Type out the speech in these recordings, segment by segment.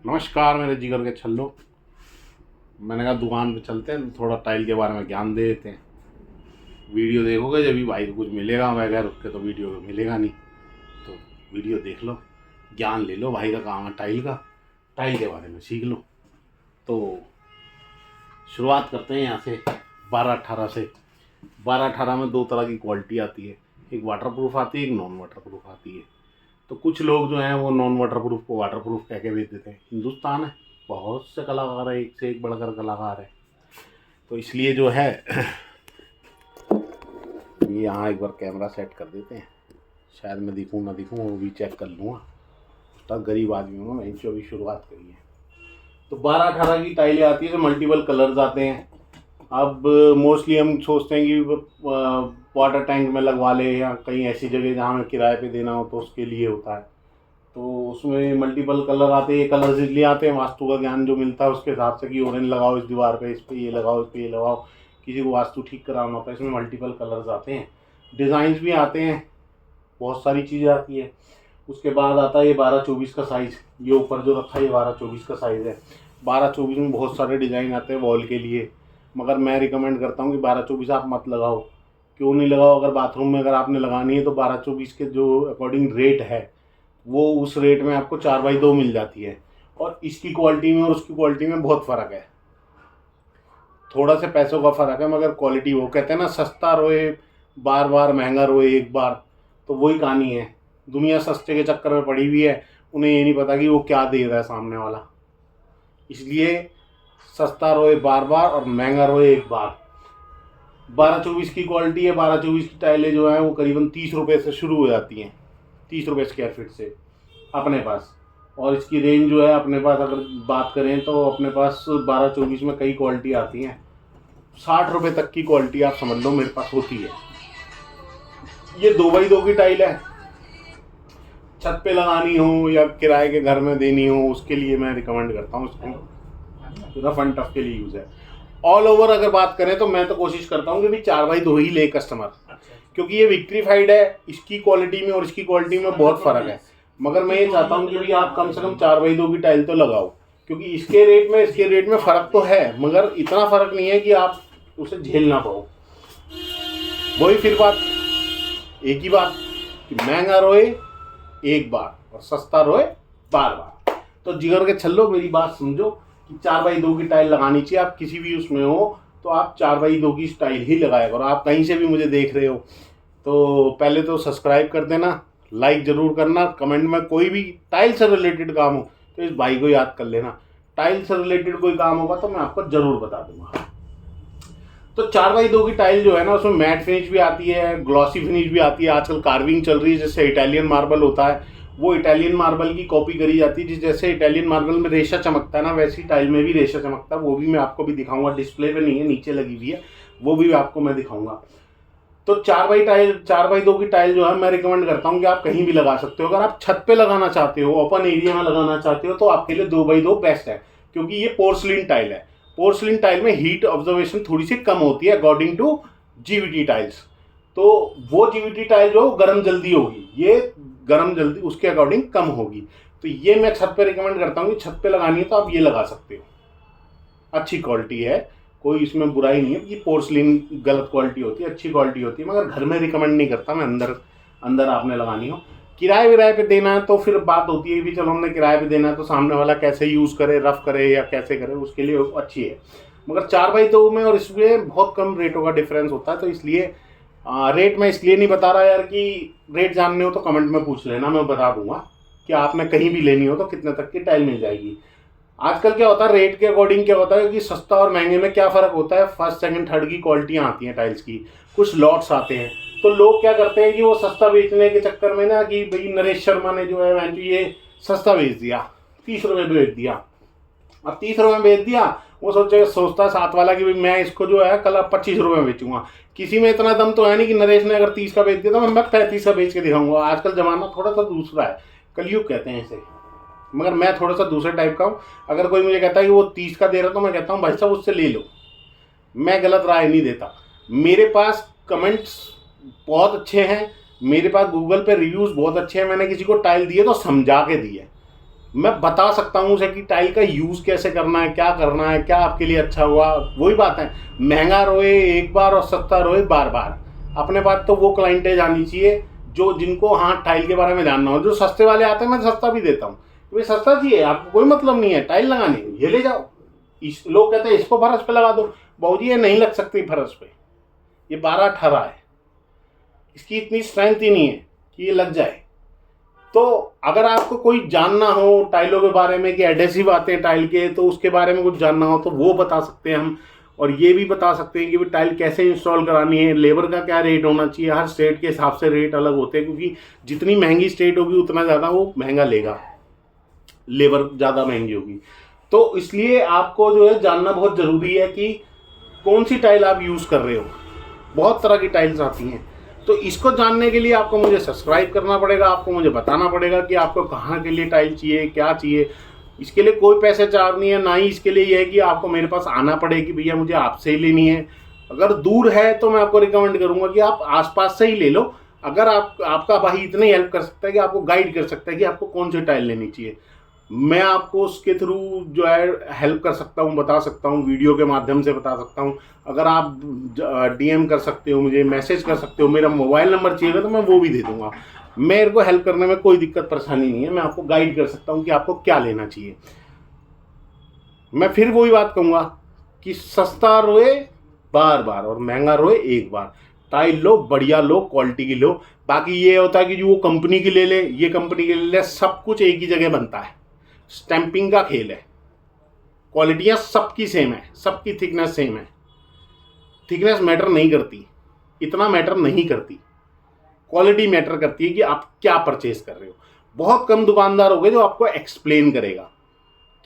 नमस्कार मेरे जिगर के छल्लो। मैंने कहा दुकान पे चलते हैं, थोड़ा टाइल के बारे में ज्ञान दे देते हैं। वीडियो देखोगे जब भी भाई को कुछ मिलेगा, बगैर रुक के तो वीडियो में मिलेगा नहीं। तो वीडियो देख लो, ज्ञान ले लो। भाई का काम है टाइल का, टाइल के बारे में सीख लो। तो शुरुआत करते हैं यहाँ से 12-18 से। 12-18 में दो तरह की क्वालिटी आती है, एक वाटरप्रूफ आती है, एक नॉन वाटरप्रूफ आती है। तो कुछ लोग जो हैं वो नॉन वाटरप्रूफ को वाटरप्रूफ कह के बेच देते हैं। हिंदुस्तान है, बहुत से कलाकार है, एक से एक बढ़कर कलाकार है। तो इसलिए जो है ये यहाँ एक बार कैमरा सेट कर देते हैं, शायद मैं दिखूँ ना दिखूँ वो भी चेक कर लूँगा। तब गरीब आदमी हूँ मैं, अभी शुरुआत करी है। तो 12-18 की टाइलें आती है तो मल्टीपल कलर्स आते हैं। अब मोस्टली हम सोचते हैं कि वाटर टैंक में लगवा ले या कहीं ऐसी जगह जहाँ हमें किराए पे देना हो तो उसके लिए होता है। तो उसमें मल्टीपल कलर आते हैं। कलर्स इसलिए आते हैं, वास्तु का ज्ञान जो मिलता है उसके हिसाब से कि ऑरेंज लगाओ इस दीवार पे, इस पे ये लगाओ, इस पे ये लगाओ। किसी को वास्तु ठीक कराना होता है, इसमें मल्टीपल कलर्स आते हैं। डिज़ाइंस भी आते हैं, बहुत सारी चीज़ें आती है। उसके बाद आता है ये 12-24 का साइज़। ये ऊपर जो रखा है ये 12-24 का साइज़ है। 12-24 में बहुत सारे डिज़ाइन आते हैं वॉल के लिए, मगर मैं रिकमेंड करता हूँ कि 12-24 आप मत लगाओ। क्यों नहीं लगाओ? अगर बाथरूम में अगर आपने लगानी है तो 12-24 के जो अकॉर्डिंग रेट है वो उस रेट में आपको 4x2 मिल जाती है। और इसकी क्वालिटी में और उसकी क्वालिटी में बहुत फ़र्क है। थोड़ा से पैसों का फ़र्क है मगर क्वालिटी, वो कहते हैं ना सस्ता रोए बार बार, महंगा रोए एक बार। तो वही कहानी है। दुनिया सस्ते के चक्कर में पड़ी हुई है, उन्हें ये नहीं पता कि वो क्या दे रहा है सामने वाला। इसलिए सस्ता रोए बार बार और महंगा रोए एक बार। 12-24 की क्वालिटी है। 12-24 की टाइलें जो हैं वो करीबन 30 रुपये से शुरू हो जाती हैं, 30 रुपये स्क्वायर फीट से अपने पास। और इसकी रेंज जो है अपने पास अगर बात करें तो अपने पास 12-24 में कई क्वालिटी आती हैं। 60 रुपये तक की क्वालिटी आप समझ लो मेरे पास होती है। ये 2x2 की टाइल है, छत पे लगानी हो या किराए के घर में देनी हो उसके लिए मैं रिकमेंड करता हूँ इसको। रफ एंड टफ के लिए यूज़ है। ऑल ओवर अगर बात करें तो मैं तो कोशिश करता हूँ कि भी 4x2 ही ले कस्टमर, क्योंकि ये विक्ट्रीफाइड है। इसकी क्वालिटी में और इसकी क्वालिटी में बहुत फ़र्क है। मगर मैं ये चाहता हूँ कि भी आप कम से कम 4x2 की टाइल तो लगाओ, क्योंकि इसके रेट में फ़र्क तो है मगर इतना फ़र्क नहीं है कि आप उसे झेल ना पाओ। वही फिर बात, एक ही बात कि महंगा रोए एक बार और सस्ता रोए बार बार। तो जिगर के छल्लो मेरी बात समझो कि 4x2 की टाइल लगानी चाहिए। आप किसी भी उसमें हो तो आप 4x2 की टाइल ही लगाया करो। आप कहीं से भी मुझे देख रहे हो तो पहले तो सब्सक्राइब कर देना, लाइक ज़रूर करना। कमेंट में कोई भी टाइल से रिलेटेड काम हो तो इस भाई को याद कर लेना। टाइल से रिलेटेड कोई काम होगा तो मैं आपको ज़रूर बता दूंगा। तो 4x2 की टाइल जो है ना उसमें मैट फिनिश भी आती है, ग्लॉसी फिनिश भी आती है। आजकल कार्विंग चल रही है, जैसे इटालियन मार्बल होता है वो इटालियन मार्बल की कॉपी करी जाती है। जैसे इटालियन मार्बल में रेशा चमकता है ना, वैसी टाइल में भी रेशा चमकता है। वो भी मैं आपको भी दिखाऊंगा, डिस्प्ले पे नहीं है, नीचे लगी हुई है, वो भी आपको मैं दिखाऊंगा। तो 4x2 की टाइल जो है मैं रिकमेंड करता हूँ कि आप कहीं भी लगा सकते हो। अगर आप छत पे लगाना चाहते हो, ओपन एरिया में लगाना चाहते हो तो आपके लिए 2x2 बेस्ट है, क्योंकि ये पोर्सलिन टाइल है। पोर्सलिन टाइल में हीट ऑब्जर्वेशन थोड़ी सी कम होती है अकॉर्डिंग टू जीवीटी टाइल्स। तो वो जीवीटी टाइल जो गर्म जल्दी होगी, ये गर्म जल्दी उसके अकॉर्डिंग कम होगी। तो ये मैं छत पे रिकमेंड करता हूँ कि छत पे लगानी है तो आप ये लगा सकते हो, अच्छी क्वालिटी है, कोई इसमें बुराई नहीं है। ये पोर्सलिन गलत क्वालिटी होती है, अच्छी क्वालिटी होती है, मगर घर में रिकमेंड नहीं करता मैं। अंदर आपने लगानी हो, किराए विराए पे देना है तो फिर बात होती है कि चलो हमने किराए पे देना है तो सामने वाला कैसे यूज़ करे, रफ करे या कैसे करे, उसके लिए अच्छी है। मगर 4x2 में और इसमें बहुत कम रेटों का डिफरेंस होता है। तो इसलिए रेट मैं इसलिए नहीं बता रहा यार कि रेट जानने हो तो कमेंट में पूछ लेना, मैं बता दूंगा कि आपने कहीं भी लेनी हो तो कितने तक की टाइल मिल जाएगी। आजकल क्या होता है, रेट के अकॉर्डिंग क्या होता है कि सस्ता और महंगे में क्या फ़र्क होता है। फर्स्ट सेकंड थर्ड की क्वालिटियाँ आती हैं टाइल्स की, कुछ लॉट्स आते हैं। तो लोग क्या करते हैं कि वो सस्ता बेचने के चक्कर में ना कि भाई नरेश शर्मा ने जो है ये सस्ता बेच दिया, 30 रुपये बेच दिया। अब 30 रुपये में बेच दिया, वो सोचता है साथ वाला कि भाई मैं इसको जो है कल 25 रुपये में बेचूंगा। किसी में इतना दम तो है नहीं कि नरेश ने अगर 30 का बेच दिया तो मैं 35 का बेच के दिखाऊंगा। आजकल ज़माना थोड़ा सा दूसरा है, कलयुग कहते हैं इसे। मगर मैं थोड़ा सा दूसरे टाइप का हूँ। अगर कोई मुझे कहता है कि वो 30 का दे रहा तो मैं कहता हूँ भाई साहब उससे ले लो, मैं गलत राय नहीं देता। मेरे पास कमेंट्स बहुत अच्छे हैं, मेरे पास गूगल पे रिव्यूज़ बहुत अच्छे हैं। मैंने किसी को टाइल दिए तो समझा के दिए, मैं बता सकता हूँ उसे कि टाइल का यूज़ कैसे करना है, क्या करना है, क्या आपके लिए अच्छा हुआ। वही बात है, महंगा रोए एक बार और सस्ता रोए बार बार। अपने पास तो वो क्लाइंटेज आनी चाहिए जो जिनको हाँ टाइल के बारे में जानना हो। जो सस्ते वाले आते हैं मैं सस्ता भी देता हूँ, भाई सस्ता चाहिए आपको, कोई मतलब नहीं है टाइल लगानी, ये ले जाओ। लोग कहते हैं इसको फर्श पे लगा दो, बाबूजी ये नहीं लग सकती फर्श पे, ये 12-18 है, इसकी इतनी स्ट्रेंथ ही नहीं है कि ये लग जाए। तो अगर आपको कोई जानना हो टाइलों के बारे में कि एडेसिव आते हैं टाइल के, तो उसके बारे में कुछ जानना हो तो वो बता सकते हैं हम। और ये भी बता सकते हैं कि भी टाइल कैसे इंस्टॉल करानी है, लेबर का क्या रेट होना चाहिए। हर स्टेट के हिसाब से रेट अलग होते हैं, क्योंकि जितनी महंगी स्टेट होगी उतना ज़्यादा वो महंगा लेगा, लेबर ज़्यादा महंगी होगी। तो इसलिए आपको जो है जानना बहुत ज़रूरी है कि कौन सी टाइल आप यूज़ कर रहे हो। बहुत तरह की टाइल्स आती हैं, तो इसको जानने के लिए आपको मुझे सब्सक्राइब करना पड़ेगा, आपको मुझे बताना पड़ेगा कि आपको कहाँ के लिए टाइल चाहिए, क्या चाहिए। इसके लिए कोई पैसे चार्ज नहीं है, ना ही इसके लिए यह है कि आपको मेरे पास आना पड़े कि भैया मुझे आपसे ही लेनी है। अगर दूर है तो मैं आपको रिकमेंड करूंगा कि आप आसपास से ही ले लो। अगर आपका भाई इतनी हेल्प कर सकता है कि आपको गाइड कर सकता है कि आपको कौन सी टाइल लेनी चाहिए, मैं आपको उसके थ्रू जो है हेल्प कर सकता हूँ, बता सकता हूँ, वीडियो के माध्यम से बता सकता हूँ। अगर आप DM कर सकते हो, मुझे मैसेज कर सकते हो, मेरा मोबाइल नंबर चाहिए तो मैं वो भी दे दूंगा। मेरे को हेल्प करने में कोई दिक्कत परेशानी नहीं है, मैं आपको गाइड कर सकता हूँ कि आपको क्या लेना चाहिए। मैं फिर वही बात कहूँगा कि सस्ता रोए बार बार और महंगा रोए एक बार। टाइल लो, बढ़िया लो, क्वालिटी की लो। बाकी ये होता है कि जो वो कंपनी की ले ले, ये कंपनी की ले ले, सब कुछ एक ही जगह बनता है, स्टैंपिंग का खेल है। क्वालिटियाँ सबकी सेम है, सबकी थिकनेस सेम है। थिकनेस मैटर नहीं करती, इतना मैटर नहीं करती, क्वालिटी मैटर करती है कि आप क्या परचेज कर रहे हो। बहुत कम दुकानदार होंगे जो आपको एक्सप्लेन करेगा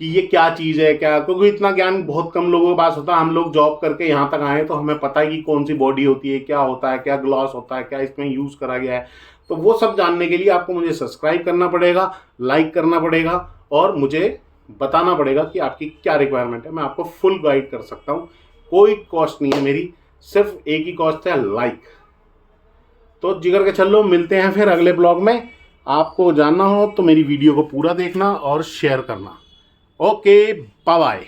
कि ये क्या चीज़ है, क्या, क्योंकि इतना ज्ञान बहुत कम लोगों के पास होता है। हम लोग जॉब करके यहाँ तक आए तो हमें पता है कि कौन सी बॉडी होती है, क्या होता है, क्या ग्लॉस होता है, क्या इसमें यूज़ करा गया है। तो वो सब जानने के लिए आपको मुझे सब्सक्राइब करना पड़ेगा, लाइक करना पड़ेगा और मुझे बताना पड़ेगा कि आपकी क्या रिक्वायरमेंट है। मैं आपको फुल गाइड कर सकता हूँ, कोई कॉस्ट नहीं है मेरी, सिर्फ एक ही कॉस्ट है, लाइक। तो जिगर के छल्लो, मिलते हैं फिर अगले ब्लॉग में। आपको जानना हो तो मेरी वीडियो को पूरा देखना और शेयर करना। Okay, bye bye.